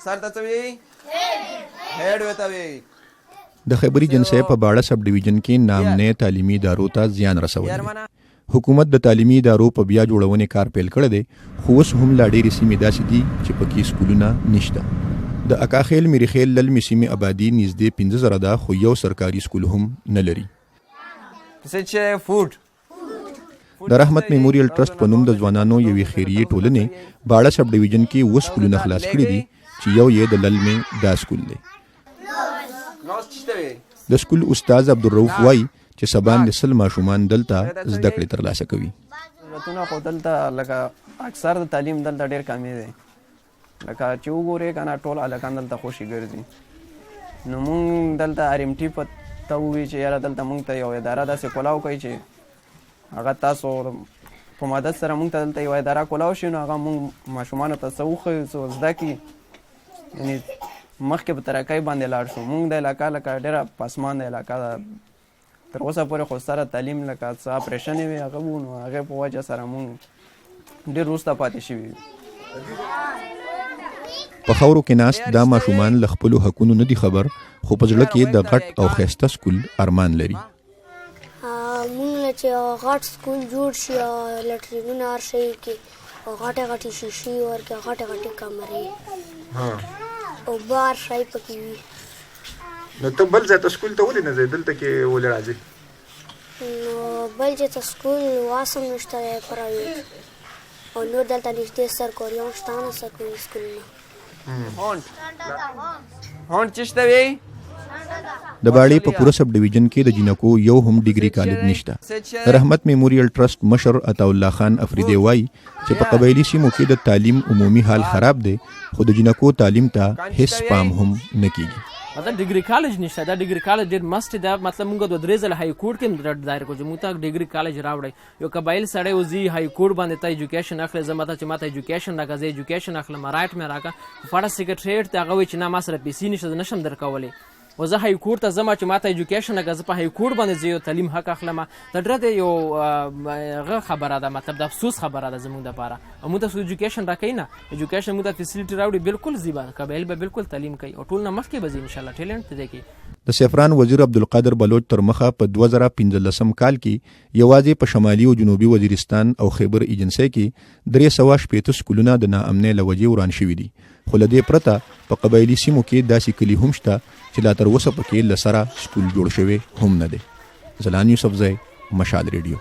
سر ته څه وایي؟ هیډ ورته وایي. د خیبر ایجنسۍ په باړه سب ډیویژن کې نامنې تعلیمي ادارو ته زیان رسولی دی. حکومت د تعلیمي ادارو په بیا جوړونې کار پیل کړی دی، خو اوس هم لا ډېرې سیمې داسې دي چې پکې سکولونه نشته. د اکاخیل میریخیل للمې سیمې آبادي نږدې 15,000 ده، خو یو سرکاري سکول هم نه لري. د رحمت میموریل ټرست په نوم د ځوانانو یوې خیریه ټولنې باړه سب ډیویژن کې اووه سکولونه خلاص کړي دي چې یو یې د للمې دا سکول دی. د سکول استاد عبدالرؤف وایي چې سبا د 100 ماشومان دلته زده کړې ترلاسه کوي. خو دلته لکه اکثر د تعلیم دلته ډېر کمی دی، لکه چې وګورې که نه ټول هلکان دلته خوشي ګرځي. نو مونږ دلته RMT ته ووایي چې یاره دلته مونږ ته یو اداره داسې کولاو کوي چې هغه تاسو په مدد سره مونږ ته دلته یو اداره کولاو شي، نو هغه مونږ ماشومانو ته څه وښیو، څه زده کړي، یعنې مخکې په ترقۍ باندې لاړ شو. مونږ د علاقه لکه ډېره پاسمان د علاقه ده، تر اوسه پورې خو سره تعلیم لکه څه اپریشن وي هغه وو، نو هغې په وجه سره مونږ ډېر وروسته پاتې شوي یو. په خاورو کې ناست دا ماشومان له خپلو حقونو نه دي خبر، خو په زړه کې د غټ او ښایسته سکول ارمان لري. مونږ چې غټ سکول جوړ شي او لټرینونه هر شی کې او غټې غټې شیشې ورکړي، غټې غټې کمرې او بار شی پکې وي. نو ته بل ځای ته سکول ته ولې نه ځې؟ دلته کې ولې راځې؟ نو بل ځای ته سکول واسم نشته دی پرایویټ، او نور دلته نږدې سرکاري هم شته نه سرکاري سکولونه. هونډ چې شته وي د باړې په پوره سب ډیویژن کې د جنکو یو هم ډیګري کالج نشته. د رحمت میموریل ټرست مشر عطاالله خان افریدی وایي چې په قبایلي سیمو کې د تعلیم عمومي حال خراب دی، خو د جنکو تعلیم ته هیڅ پام هم نه کیږي. مطلب ډیګري کالج نشته. دا ډیګري کالج ډېر مست دی. مطلب موږ 2 ځله های کورټ کې هم دایر کوو چې موږ ته ډیګري کالج راوړی. یو قبایل سړی وځي های کورټ باندې ته ایجوکیشن اخلي، زه ماته چې ماته ایجوکیشن راکړه، زه ایجوکیشن اخلم، رایټ مې راکړه. فاړه سیکرټریټ ته هغه وایي چې نه ما سره پیسې نشته، زه نشم درکولی. و زه های کورټ ته ځم چې ماته ایجوکیشن راکړه، زه په های کورټ باندې زه یو تعلیم حق اخلم. د ډېر یو هغه خبره ده، مطلب د افسوس خبره ده زموږ دپاره. موږ ته ایجوکیشن راکوي نه، ایجوکیشن موږ ته فیسیلیټي راوړي، بالکل ځي به قبایل به بالکل تعلیم کوي او ټول نه مخکې به ځي انشاءالله. ټیلنټ دی کې د سیفران وزیر عبدالقادر بلوچ تر مخه په 2015 کال کې یوازې په شمالي او جنوبي وزیرستان او خیبر ایجنسۍ کې 360 سکولونه د ناامنۍ له وجې وران شوي دي، خو له دې پرته په قبایلي سیمو کې داسې کلي هم شته چې لا تر اوسه پکې له سره سکول جوړ شوی هم نه دی. زلان یوسفزی، مشال ریډیو.